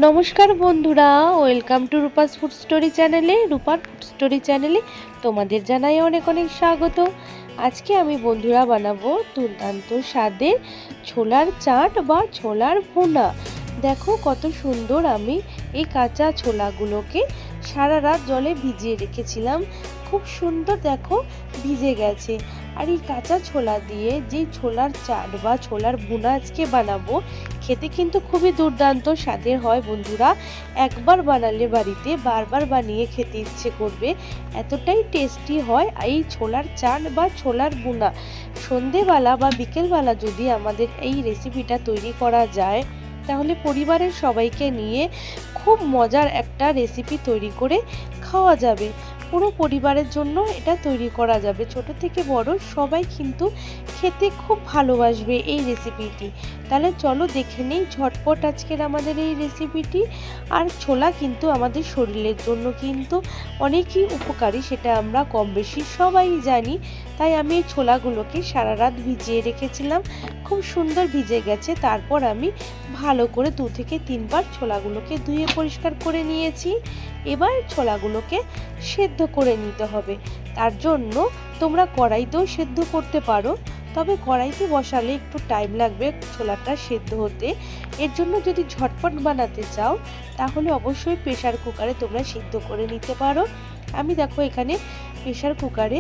নমস্কার বন্ধুরা, welcome to Rupa's food story চ্যানেলে। রূপার ফুড স্টোরি চ্যানেলে তোমাদের জানাই অনেক অনেক স্বাগত। আজকে আমি বন্ধুরা বানাবো দুর্দান্ত স্বাদের ছোলার চাট বা ছোলার ভুনা। দেখো কত সুন্দর আমি এই কাঁচা ছোলাগুলোকে সারা রাত জলে ভিজিয়ে রেখেছিলাম। খুব সুন্দর দেখো ভিজে গেছে। আর এই কাঁচা ছোলা দিয়ে যে ছোলার চাট বা ছোলার ভুনা আজকে বানাবো, খেতে কিন্তু খুবই দুর্দান্ত স্বাদের হয় বন্ধুরা। একবার বানালে বাড়িতে বারবার বানিয়ে খেতে ইচ্ছে করবে, এতটাই টেস্টি হয় এই ছোলার চাট বা ছোলার ভুনা। সন্ধেবেলা বা বিকেলবেলা যদি আমাদের এই রেসিপিটা তৈরি করা যায়, তাহলে পরিবারের সবাইকে নিয়ে খুব মজার একটা রেসিপি তৈরি করে খাওয়া যাবে। পুরো পরিবারের জন্য এটা তৈরি করা যাবে, ছোট থেকে বড় সবাই কিন্তু খেতে খুব ভালোবাসবে এই রেসিপিটি। তাহলে চলো দেখে নেই ঝটপট আজকের আমাদের এই রেসিপিটি। আর ছোলা কিন্তু আমাদের শরীরের জন্য কিন্তু অনেকই উপকারী, সেটা আমরা কম বেশি সবাই জানি। তাই আমি এই ছোলাগুলোকে সারা রাত ভিজিয়ে রেখেছিলাম, খুব সুন্দর ভিজে গেছে। তারপর আমি ভালো করে 2 থেকে 3 বার ছোলাগুলোকে ধুয়ে পরিষ্কার করে নিয়েছি। এবার ছোলাগুলোকে সেদ্ধ করে নিতে হবে। তার জন্য তোমরা কড়াইতেও সেদ্ধ করতে পারো, তবে কড়াইতে বসালে একটু টাইম লাগবে ছোলাটা সেদ্ধ হতে। এর জন্য যদি ঝটপট বানাতে চাও, তাহলে অবশ্যই প্রেসার কুকারে তোমরা সিদ্ধ করে নিতে পারো। আমি দেখো এখানে প্রেসার কুকারে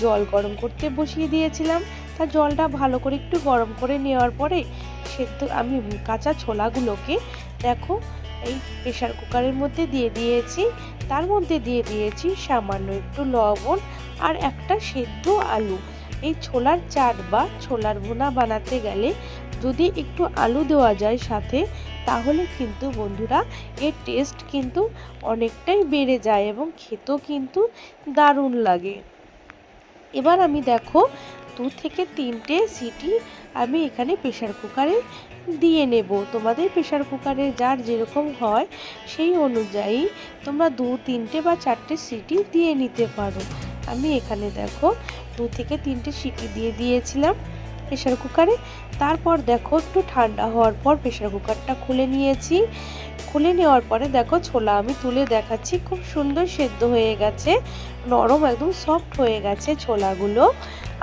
জল গরম করতে বসিয়ে দিয়েছিলাম। তা জলটা ভালো করে একটু গরম করে নেওয়ার পরে আমি কাঁচা ছোলাগুলোকে দেখো এই প্রেসার কুকারের মধ্যে দিয়ে দিয়েছি। তার মধ্যে দিয়ে দিয়েছি সামান্য একটু লবণ আর একটা সেদ্ধ আলু। এই ছোলার চাট বা ছোলার ভুনা বানাতে গেলে যদি একটু আলু দেওয়া যায় সাথে, তাহলে কিন্তু বন্ধুরা এর টেস্ট কিন্তু অনেকটাই বেড়ে যায় এবং খেতেও কিন্তু দারুণ লাগে। এবার আমি দেখো 2 থেকে 3টে সিটি আমি এখানে প্রেসার কুকারে দিয়ে নেব। তোমাদের প্রেসার কুকারে যার যেরকম হয় সেই অনুযায়ী তোমরা 2, 3টে বা 4টে সিটি দিয়ে নিতে পারো। আমি এখানে দেখো 2 থেকে 3টে সিটি দিয়ে দিয়েছিলাম প্রেসার কুকারে। তারপর দেখো একটু ঠান্ডা হওয়ার পর প্রেসার কুকারটা খুলে নিয়েছি। খুলে নেওয়ার পরে দেখো ছোলা আমি তুলে দেখাচ্ছি, খুব সুন্দর সেদ্ধ হয়ে গেছে, নরম একদম সফট হয়ে গেছে ছোলাগুলো।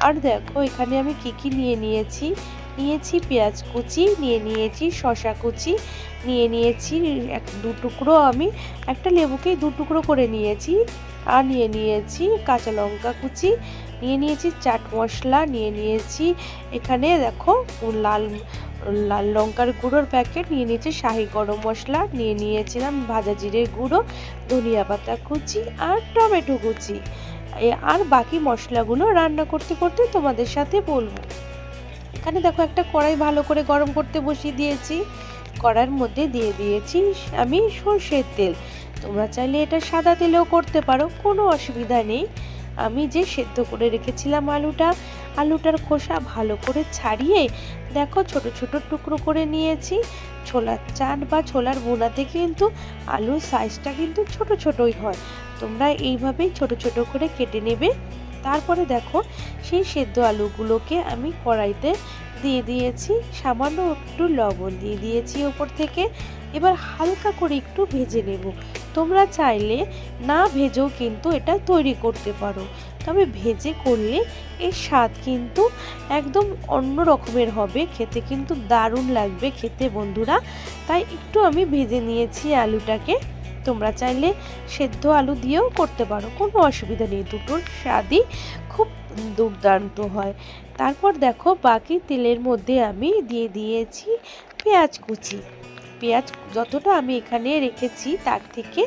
আর দেখো এখানে আমি কি নিয়েছি পেঁয়াজ কুচি, নিয়েছি শসা কুচি, নিয়েছি 2 টুকরো, আমি একটা লেবুকেই 2 টুকরো করে নিয়েছি। আর নিয়েছি কাঁচা লঙ্কা কুচি, নিয়েছি চাট মশলা, নিয়েছি এখানে দেখো লাল লঙ্কার গুঁড়োর প্যাকেট, নিয়েছি শাহি গরম মশলা, নিয়েছিলাম ভাজা জিরের গুঁড়ো, ধনিয়া পাতা কুচি আর টমেটো কুচি। আর বাকি মশলাগুলো রান্না করতে করতে তোমাদের সাথে বলবো। এখানে দেখো একটা কড়াই ভালো করে গরম করতে বসিয়ে দিয়েছি। কড়াইয়ের মধ্যে দিয়ে দিয়েছি আমি সরষের তেল। তোমরা চাইলে এটা সাদা তেলেও করতে পারো, কোনো অসুবিধা নেই। আমি যে সেদ্ধ করে রেখেছিলাম আলুটার খোসা ভালো করে ছাড়িয়ে দেখো ছোট ছোট টুকরো করে নিয়েছি। ছোলার চাট বা ছোলার ভুনাতে কিন্তু আলুর সাইজটা কিন্তু ছোট ছোটই হয়, তোমরা এইভাবেই ছোট ছোট করে কেটে নেবে। তারপরে দেখো সেই সেদ্ধ আলুগুলোকে আমি কড়াইতে দিয়ে দিয়েছি, সামান্য একটু লবণ দিয়ে দিয়েছি ওপর থেকে। এবার হালকা করে একটু ভেজে নেব। তোমরা চাইলে না ভেজেও কিন্তু এটা তৈরি করতে পারো, তবে ভেজে করলে এর স্বাদ কিন্তু একদম অন্য রকমের হবে, খেতে কিন্তু দারুণ লাগবে খেতে বন্ধুরা। তাই একটু আমি ভেজে নিয়েছি আলুটাকে। তোমরা চাইলে সেদ্ধ আলু দিয়েও করতে পারো, কোনো অসুবিধা নেই, দুটোর স্বাদই খুব দুর্দান্ত হয়। তারপর দেখো বাকি তেলের মধ্যে আমি দিয়ে দিয়েছি পেঁয়াজ কুচি। পেঁয়াজ যতটা আমি এখানে রেখেছি তার থেকে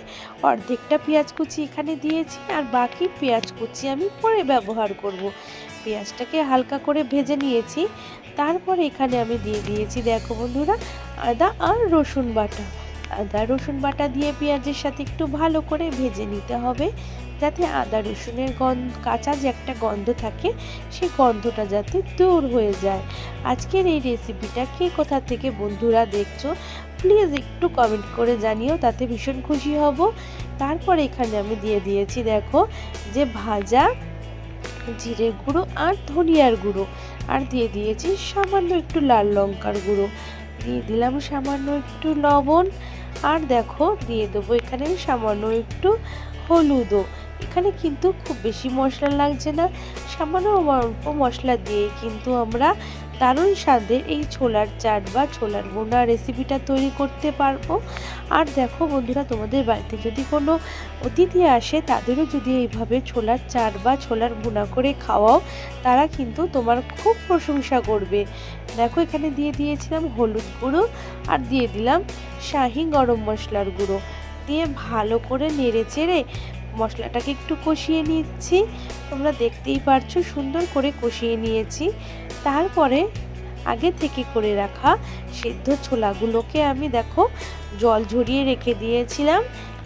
অর্ধেকটা পেঁয়াজ কুচি এখানে দিয়েছি, আর বাকি পেঁয়াজ কুচি আমি পরে ব্যবহার করব। পেঁয়াজটাকে হালকা করে ভেজে নিয়েছি। তারপর এখানে আমি দিয়ে দিয়েছি দেখো বন্ধুরা আদা আর রসুন বাটা। আদা রসুন বাটা দিয়ে পেঁয়াজের সাথে একটু ভালো করে ভেজে নিতে হবে, যাতে আদা রসুনের কাঁচা যে একটা গন্ধ থাকে সেই গন্ধটা যাতে দূর হয়ে যায়। আজকের এই রেসিপিটা কে কোথা থেকে বন্ধুরা দেখছো প্লিজ একটু কমেন্ট করে জানিও, তাতে ভীষণ খুশি হব। তারপর এখানে আমি দিয়ে দিয়েছি দেখো যে ভাজা জিরে গুঁড়ো আর ধনিয়ার গুঁড়ো, আর দিয়ে দিয়েছি সামান্য একটু লাল লঙ্কার গুঁড়ো, দিয়ে দিলাম সামান্য একটু লবণ। আর দেখো দিয়ে দেবো এখানে সামান্য একটু হলুদও। এখানে কিন্তু খুব বেশি মশলা লাগছে না, সামান্য অল্প মশলা দিয়ে কিন্তু আমরা দারুণ স্বাদের এই ছোলার চাট বা ছোলার ভুনা রেসিপিটা তৈরি করতে পারবো। আর দেখো বন্ধুরা, তোমাদের বাড়িতে যদি কোনো অতিথি আসে তাদেরও যদি এইভাবে ছোলার চাট বা ছোলার ভুনা করে খাওয়াও, তারা কিন্তু তোমার খুব প্রশংসা করবে। দেখো এখানে দিয়ে দিয়েছিলাম হলুদ গুঁড়ো আর দিয়ে দিলাম শাহি গরম মশলার গুঁড়ো, দিয়ে ভালো করে নেড়ে চেড়ে মশলাটাকে একটু কষিয়ে নিচ্ছি। তোমরা দেখতেই পারছো সুন্দর করে কষিয়ে নিয়েছি। তারপরে আগে থেকে করে রাখা সেদ্ধ ছোলাগুলোকে আমি দেখো জল ঝরিয়ে রেখে দিয়েছিলাম,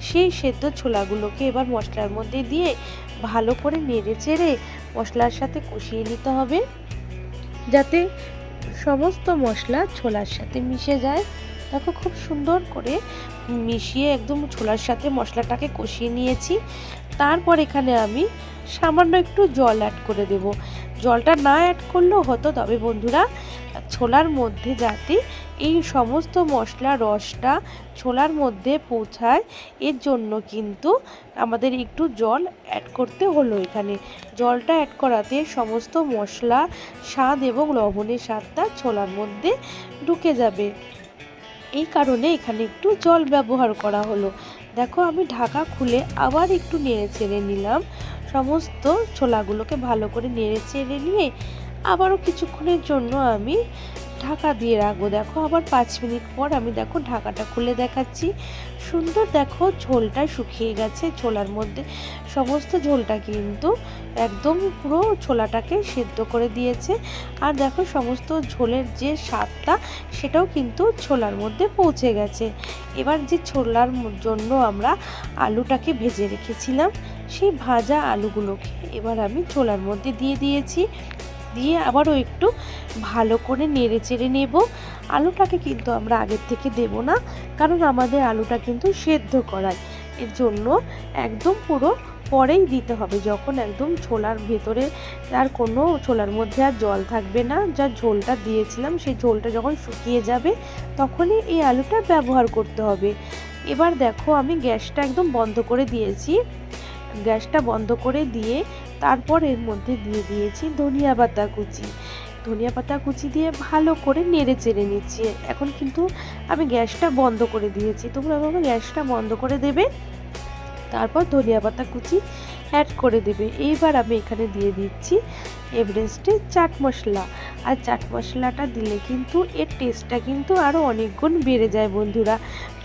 সেই সেদ্ধ ছোলাগুলোকে এবার মশলার মধ্যে দিয়ে ভালো করে নেড়ে চেড়ে মশলার সাথে কষিয়ে নিতে হবে, যাতে সমস্ত মশলা ছোলার সাথে মিশে যায়। দেখো খুব সুন্দর করে মিশিয়ে একদম ছোলার সাথে মশলাটাকে কষিয়ে নিয়েছি। তারপর এখানে আমি সামান্য একটু জল অ্যাড করে দেব। জলটা না অ্যাড করলেও হতো, তবে বন্ধুরা ছোলার মধ্যে যাতে এই সমস্ত মশলা রসটা ছোলার মধ্যে পৌঁছায়, এর জন্য কিন্তু আমাদের একটু জল অ্যাড করতে হলো। এখানে জলটা অ্যাড করাতে সমস্ত মশলা স্বাদ এবং লবণের স্বাদটা ছোলার মধ্যে ঢুকে যাবে, এই কারণে এখানে একটু জল ব্যবহার করা হলো। দেখো আমি ঢাকা খুলে আবার একটু নেড়ে চেড়ে নিলাম, সমস্ত ছোলাগুলোকে ভালো করে নেড়ে চেড়ে নিয়ে আবারও কিছুক্ষণের জন্য আমি ঢাকা দিয়ে রাখবো। দেখো আবার 5 মিনিট পর আমি দেখো ঢাকাটা খুলে দেখাচ্ছি। সুন্দর দেখো ঝোলটা শুকিয়ে গেছে, ছোলার মধ্যে সমস্ত ঝোলটা কিন্তু একদম পুরো ছোলাটাকে সেদ্ধ করে দিয়েছে। আর দেখো সমস্ত ঝোলের যে স্বাদটা সেটাও কিন্তু ছোলার মধ্যে পৌঁছে গেছে। এবার যে ছোলার জন্য আমরা আলুটাকে ভেজে রেখেছিলাম, সেই ভাজা আলুগুলোকে এবার আমি ছোলার মধ্যে দিয়ে দিয়েছি, দিয়ে আবারও একটু ভালো করে নেড়ে চেড়ে নেব। আলুটাকে কিন্তু আমরা আগের থেকে দেব না, কারণ আমাদের আলুটা কিন্তু সেদ্ধ করায়, এর জন্য একদম পুরো পরেই দিতে হবে, যখন একদম ছোলার ভেতরে আর কোনো ছোলার মধ্যে আর জল থাকবে না, যা ঝোলটা দিয়েছিলাম সেই ঝোলটা যখন শুকিয়ে যাবে তখনই এই আলুটা ব্যবহার করতে হবে। এবার দেখো আমি গ্যাসটা একদম বন্ধ করে দিয়েছি, গ্যাসটা বন্ধ করে দিয়ে তারপর এর মধ্যে দিয়ে দিয়েছি ধনিয়া পাতা কুচি। ধনিয়া পাতা কুচি দিয়ে ভালো করে নেড়ে চেড়ে নিচ্ছি। এখন কিন্তু আমি গ্যাসটা বন্ধ করে দিয়েছি, তোমরা বাবা গ্যাসটা বন্ধ করে দেবে, তারপর ধনিয়া পাতা কুচি অ্যাড করে দেবে। এইবার আমি এখানে দিয়ে দিচ্ছি এভারেস্টের চাট মশলা, আর চাট মশলাটা দিলে কিন্তু এর টেস্টটা কিন্তু আরও অনেক গুণ বেড়ে যায়। বন্ধুরা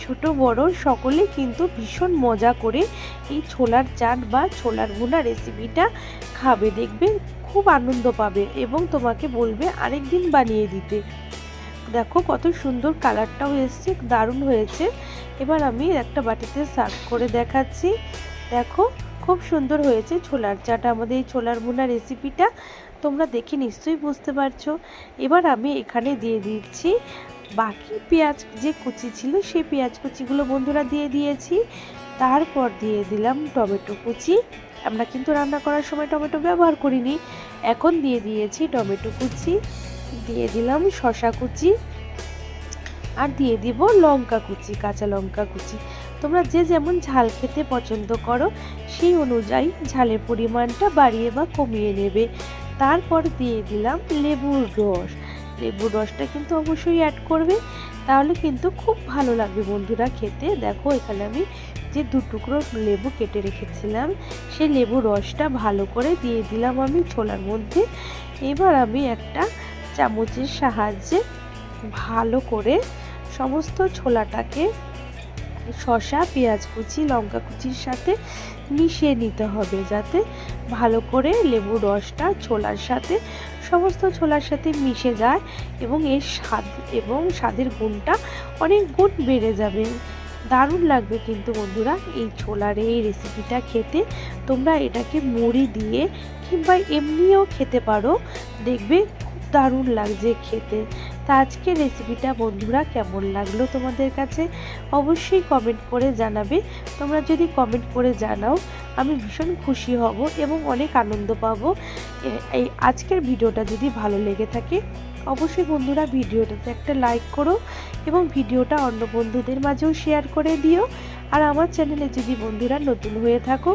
ছোট বড় সকলে কিন্তু ভীষণ মজা করে এই ছোলার চাট বা ছোলার ভুনা রেসিপিটা খাবে, দেখবে খুব আনন্দ পাবে এবং তোমাকে বলবে আরেক দিন বানিয়ে দিতে। দেখো কত সুন্দর কালারটাও এসছে, দারুণ হয়েছে। এবার আমি একটা বাটিতে সার্ভ করে দেখাচ্ছি। দেখো খুব সুন্দর হয়েছে ছোলার চাট, আমাদের এই ছোলার ভুনা রেসিপিটা তোমরা দেখে নিশ্চয়ই বুঝতে পারছো। এবার আমি এখানে দিয়ে দিচ্ছি বাকি পেঁয়াজ যে কুচি ছিল, সেই পেঁয়াজ কুচিগুলো বন্ধুরা দিয়ে দিয়েছি। তারপর দিয়ে দিলাম টমেটো কুচি, আমরা কিন্তু রান্না করার সময় টমেটো ব্যবহার করিনি, এখন দিয়ে দিয়েছি টমেটো কুচি, দিয়ে দিলাম শসা কুচি, আর দিয়ে দিব লঙ্কা কুচি, কাঁচা লঙ্কা কুচি। তোমরা যে যেমন ঝাল খেতে পছন্দ করো সেই অনুযায়ী ঝালের পরিমাণটা বাড়িয়ে বা কমিয়ে নেবে। তারপর দিয়ে দিলাম লেবুর রস, লেবুর রসটা কিন্তু অবশ্যই অ্যাড করবে, তাহলে কিন্তু খুব ভালো লাগবে বন্ধুরা খেতে। দেখো এখানে আমি যে 2 টুকরো লেবু কেটে রেখেছিলাম সেই লেবুর রসটা ভালো করে দিয়ে দিলাম আমি ছোলার মধ্যে। এবার আমি একটা চামচের সাহায্যে ভালো করে সমস্ত ছোলাটাকে শসা পেঁয়াজ কুচি লঙ্কা কুচির সাথে মিশিয়ে নিতে হবে, যাতে ভালো করে লেবুর রসটা ছোলার সাথে সমস্ত ছোলার সাথে মিশে যায় এবং এর স্বাদ এবং স্বাদের গুণটা অনেক গুণ বেড়ে যাবে। দারুণ লাগবে কিন্তু বন্ধুরা এই ছোলার এই রেসিপিটা খেতে। তোমরা এটাকে মুড়ি দিয়ে কিংবা এমনিও খেতে পারো, দেখবে খুব দারুণ লাগছে খেতে। তা আজকের রেসিপিটা বন্ধুরা কেমন লাগলো তোমাদের কাছে অবশ্যই কমেন্ট করে জানাবে। তোমরা যদি কমেন্ট করে জানাও আমি ভীষণ খুশি হব এবং অনেক আনন্দ পাবো। এই আজকের ভিডিওটা যদি ভালো লেগে থাকে অবশ্যই বন্ধুরা ভিডিওটাতে একটা লাইক করো এবং ভিডিওটা অন্য বন্ধুদের মাঝেও শেয়ার করে দিও। আর আমার চ্যানেলে যদি বন্ধুরা নতুন হয়ে থাকো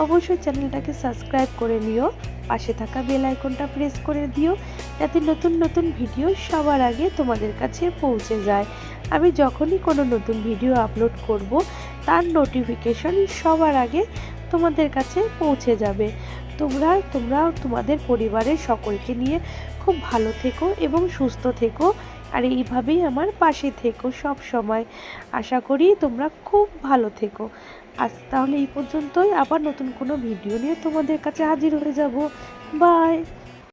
অবশ্যই চ্যানেলটাকে সাবস্ক্রাইব করে নিও, পাশে থাকা বেল আইকনটা প্রেস করে দিও যাতে নতুন নতুন ভিডিও সবার আগে তোমাদের কাছে পৌঁছে যায়। আমি যখনই কোনো নতুন ভিডিও আপলোড করব তার নোটিফিকেশন সবার আগে তোমাদের কাছে পৌঁছে যাবে। তোমরা তোমাদের পরিবারের সকলকে নিয়ে খুব ভালো থেকো এবং সুস্থ থেকো, আর এইভাবেই আমার পাশে থেকো সব সময়। আশা করি তোমরা খুব ভালো থেকো। আজ তাহলে এই পর্যন্তই, আবার নতুন কোনো ভিডিও নিয়ে তোমাদের কাছে হাজির হয়ে যাব। বাই।